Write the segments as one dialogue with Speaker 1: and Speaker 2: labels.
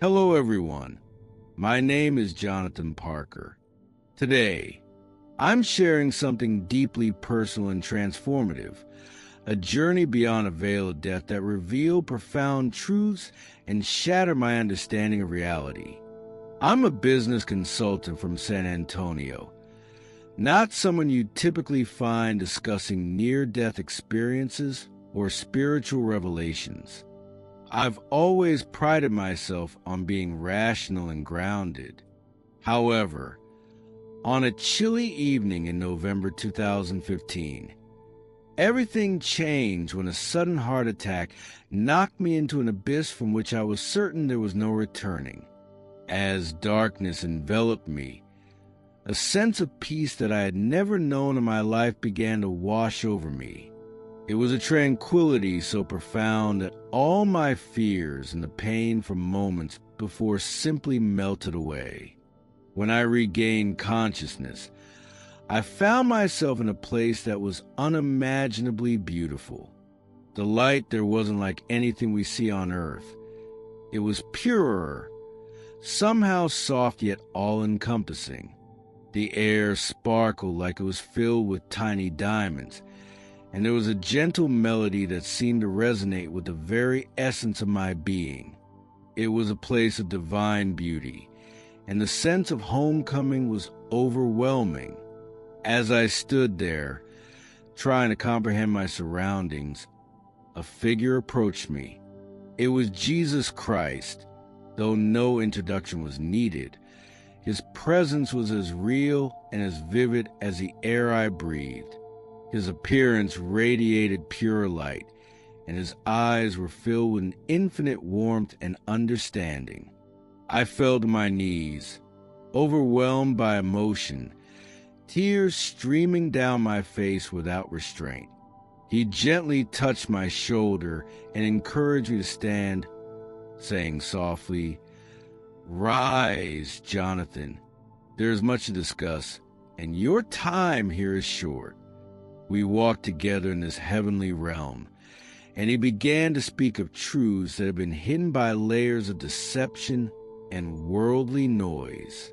Speaker 1: Hello everyone, my name is Jonathan Parker. Today, I'm sharing something deeply personal and transformative, a journey beyond a veil of death that reveal profound truths and shatter my understanding of reality. I'm a business consultant from San Antonio, not someone you typically find discussing near-death experiences or spiritual revelations. I've always prided myself on being rational and grounded. However, on a chilly evening in November 2015, everything changed when a sudden heart attack knocked me into an abyss from which I was certain there was no returning. As darkness enveloped me, a sense of peace that I had never known in my life began to wash over me. It was a tranquility so profound that all my fears and the pain from moments before simply melted away. When I regained consciousness, I found myself in a place that was unimaginably beautiful. The light there wasn't like anything we see on earth. It was purer, somehow soft yet all-encompassing. The air sparkled like it was filled with tiny diamonds, and there was a gentle melody that seemed to resonate with the very essence of my being. It was a place of divine beauty, and the sense of homecoming was overwhelming. As I stood there, trying to comprehend my surroundings, a figure approached me. It was Jesus Christ. Though no introduction was needed, his presence was as real and as vivid as the air I breathed. His appearance radiated pure light, and his eyes were filled with an infinite warmth and understanding. I fell to my knees, overwhelmed by emotion, tears streaming down my face without restraint. He gently touched my shoulder and encouraged me to stand, saying softly, "Rise, Jonathan. There is much to discuss, and your time here is short." We walked together in this heavenly realm, and he began to speak of truths that have been hidden by layers of deception and worldly noise.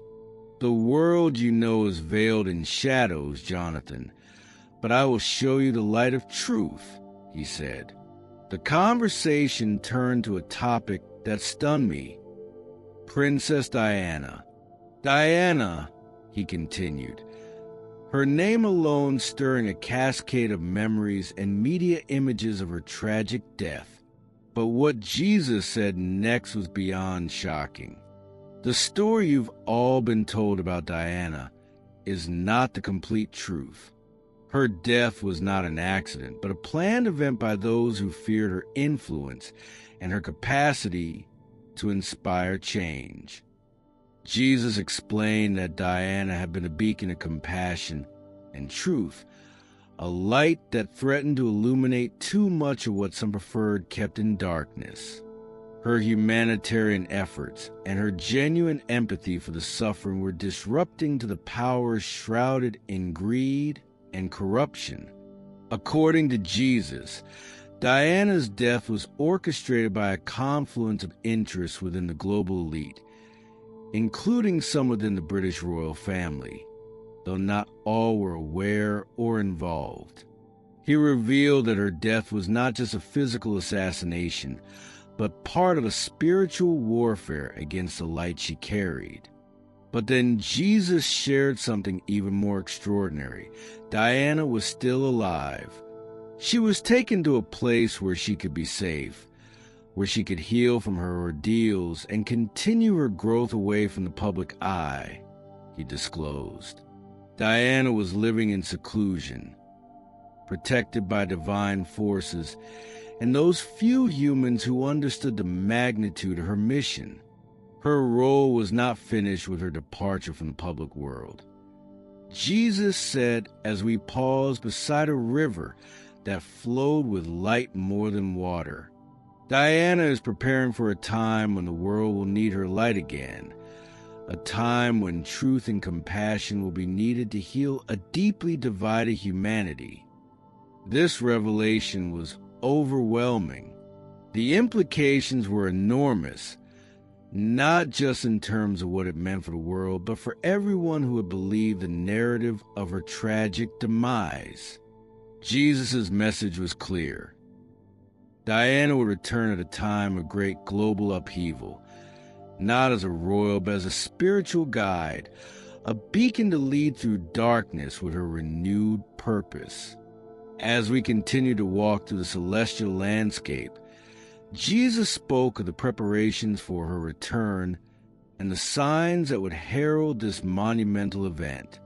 Speaker 1: "The world you know is veiled in shadows, Jonathan, but I will show you the light of truth," he said. The conversation turned to a topic that stunned me: Princess Diana. "Diana," he continued, her name alone stirring a cascade of memories and media images of her tragic death. But what Jesus said next was beyond shocking. The story you've all been told about Diana is not the complete truth. Her death was not an accident, but a planned event by those who feared her influence and her capacity to inspire change. Jesus explained that Diana had been a beacon of compassion and truth, a light that threatened to illuminate too much of what some preferred kept in darkness. Her humanitarian efforts and her genuine empathy for the suffering were disrupting to the powers shrouded in greed and corruption. According to Jesus, Diana's death was orchestrated by a confluence of interests within the global elite, including some within the British royal family, though not all were aware or involved. He revealed that her death was not just a physical assassination, but part of a spiritual warfare against the light she carried. But then Jesus shared something even more extraordinary. Diana was still alive. She was taken to a place where she could be safe, where she could heal from her ordeals and continue her growth away from the public eye, he disclosed. Diana was living in seclusion, protected by divine forces and those few humans who understood the magnitude of her mission. Her role was not finished with her departure from the public world. Jesus said as we paused beside a river that flowed with light more than water, "Diana is preparing for a time when the world will need her light again, a time when truth and compassion will be needed to heal a deeply divided humanity." This revelation was overwhelming. The implications were enormous, not just in terms of what it meant for the world, but for everyone who had believed the narrative of her tragic demise. Jesus' message was clear. Diana would return at a time of great global upheaval, not as a royal, but as a spiritual guide, a beacon to lead through darkness with her renewed purpose. As we continue to walk through the celestial landscape, Jesus spoke of the preparations for her return and the signs that would herald this monumental event.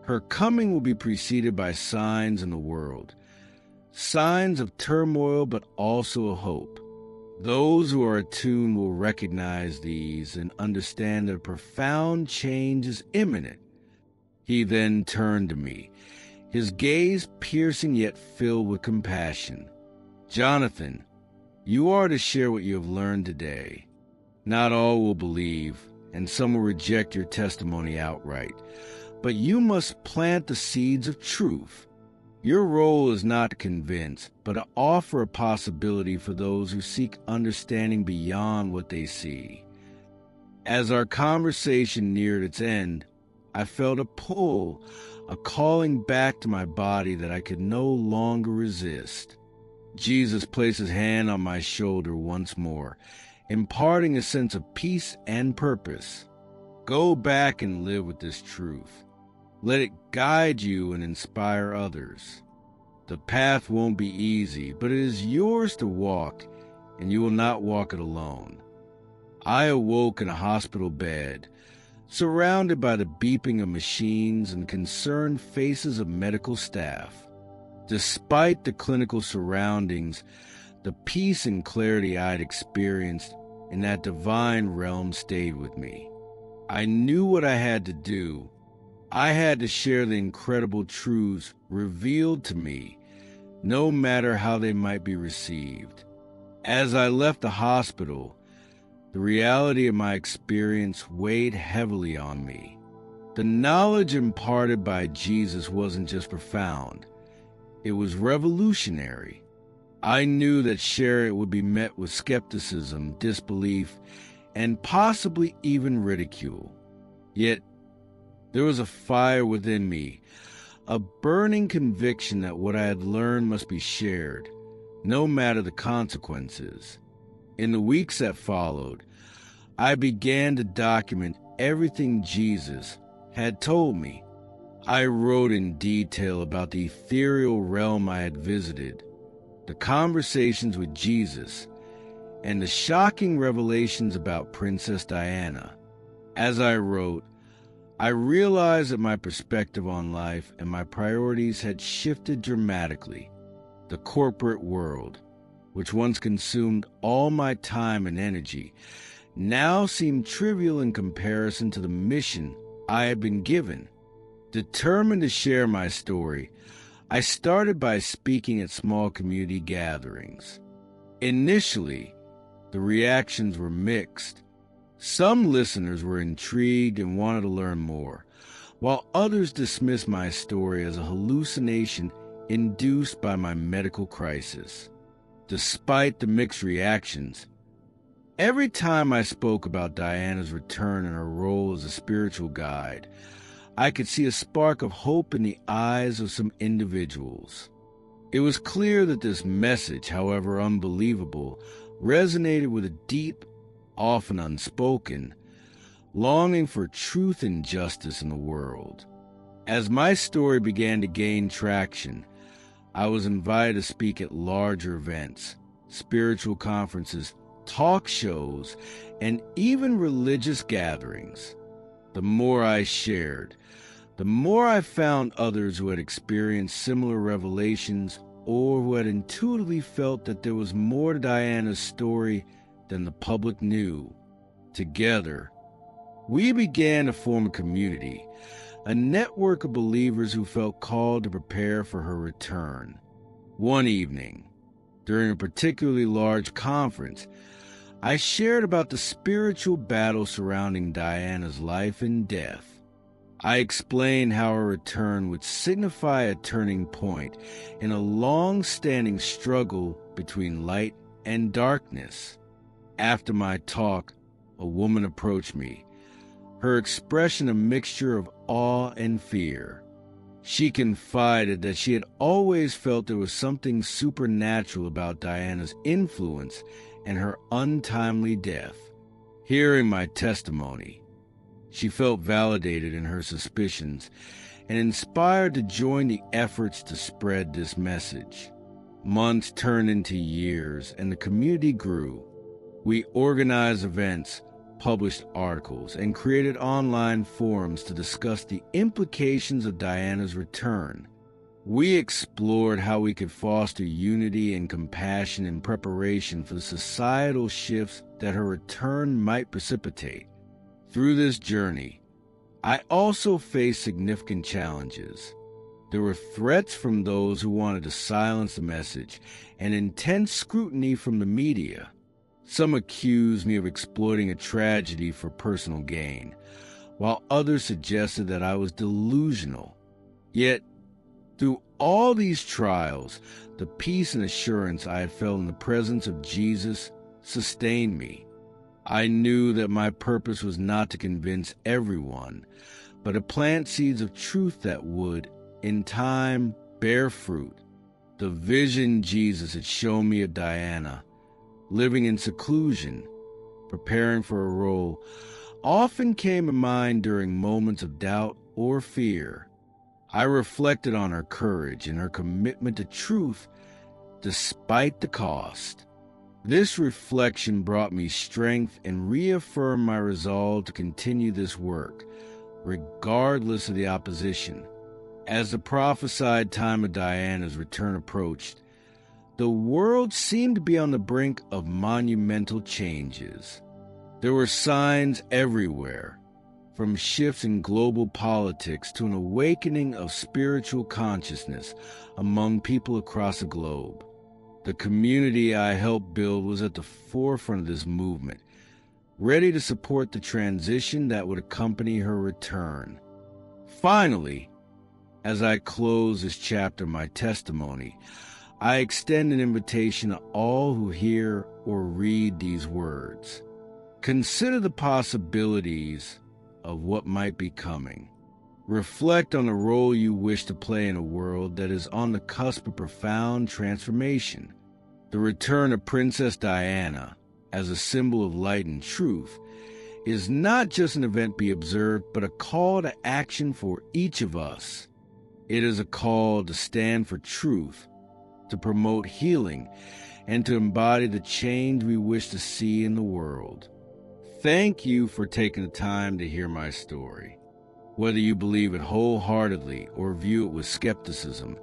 Speaker 1: Her coming will be preceded by signs in the world, signs of turmoil but also a hope. Those who are attuned will recognize these and understand that a profound change is imminent. He then turned to me, his gaze piercing yet filled with compassion. Jonathan, you are to share what you have learned today. Not all will believe, and some will reject your testimony outright, but you must plant the seeds of truth. Your role is not to convince, but to offer a possibility for those who seek understanding beyond what they see. As our conversation neared its end, I felt a pull, a calling back to my body that I could no longer resist. Jesus placed his hand on my shoulder once more, imparting a sense of peace and purpose. Go back and live with this truth. Let it guide you and inspire others. The path won't be easy, but it is yours to walk, and you will not walk it alone. I awoke in a hospital bed, surrounded by the beeping of machines and concerned faces of medical staff. Despite the clinical surroundings, the peace and clarity I had experienced in that divine realm stayed with me. I knew what I had to do. I had to share the incredible truths revealed to me, no matter how they might be received. As I left the hospital, the reality of my experience weighed heavily on me. The knowledge imparted by Jesus wasn't just profound, it was revolutionary. I knew that sharing it would be met with skepticism, disbelief, and possibly even ridicule. Yet, there was a fire within me, a burning conviction that what I had learned must be shared, no matter the consequences. In the weeks that followed, I began to document everything Jesus had told me. I wrote in detail about the ethereal realm I had visited, the conversations with Jesus, and the shocking revelations about Princess Diana. As I wrote, I realized that my perspective on life and my priorities had shifted dramatically. The corporate world, which once consumed all my time and energy, now seemed trivial in comparison to the mission I had been given. Determined to share my story, I started by speaking at small community gatherings. Initially, the reactions were mixed. Some listeners were intrigued and wanted to learn more, while others dismissed my story as a hallucination induced by my medical crisis. Despite the mixed reactions, every time I spoke about Diana's return and her role as a spiritual guide, I could see a spark of hope in the eyes of some individuals. It was clear that this message, however unbelievable, resonated with a deep, often unspoken, longing for truth and justice in the world. As my story began to gain traction, I was invited to speak at larger events, spiritual conferences, talk shows, and even religious gatherings. The more I shared, the more I found others who had experienced similar revelations or who had intuitively felt that there was more to Diana's story than the public knew. Together, we began to form a community, a network of believers who felt called to prepare for her return. One evening, during a particularly large conference, I shared about the spiritual battle surrounding Diana's life and death. I explained how her return would signify a turning point in a long-standing struggle between light and darkness. After my talk, a woman approached me, her expression a mixture of awe and fear. She confided that she had always felt there was something supernatural about Diana's influence and her untimely death. Hearing my testimony, she felt validated in her suspicions and inspired to join the efforts to spread this message. Months turned into years, and the community grew. We organized events, published articles, and created online forums to discuss the implications of Diana's return. We explored how we could foster unity and compassion in preparation for the societal shifts that her return might precipitate. Through this journey, I also faced significant challenges. There were threats from those who wanted to silence the message and intense scrutiny from the media. Some accused me of exploiting a tragedy for personal gain, while others suggested that I was delusional. Yet, through all these trials, the peace and assurance I had felt in the presence of Jesus sustained me. I knew that my purpose was not to convince everyone, but to plant seeds of truth that would, in time, bear fruit. The vision Jesus had shown me of Diana, living in seclusion, preparing for a role, often came to mind during moments of doubt or fear. I reflected on her courage and her commitment to truth despite the cost. This reflection brought me strength and reaffirmed my resolve to continue this work, regardless of the opposition. As the prophesied time of Diana's return approached, the world seemed to be on the brink of monumental changes. There were signs everywhere, from shifts in global politics to an awakening of spiritual consciousness among people across the globe. The community I helped build was at the forefront of this movement, ready to support the transition that would accompany her return. Finally, as I close this chapter of my testimony, I extend an invitation to all who hear or read these words. Consider the possibilities of what might be coming. Reflect on the role you wish to play in a world that is on the cusp of profound transformation. The return of Princess Diana, as a symbol of light and truth, is not just an event to be observed, but a call to action for each of us. It is a call to stand for truth, to promote healing, and to embody the change we wish to see in the world. Thank you for taking the time to hear my story. Whether you believe it wholeheartedly or view it with skepticism,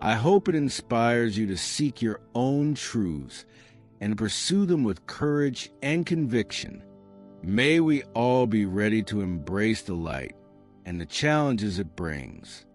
Speaker 1: I hope it inspires you to seek your own truths and pursue them with courage and conviction. May we all be ready to embrace the light and the challenges it brings.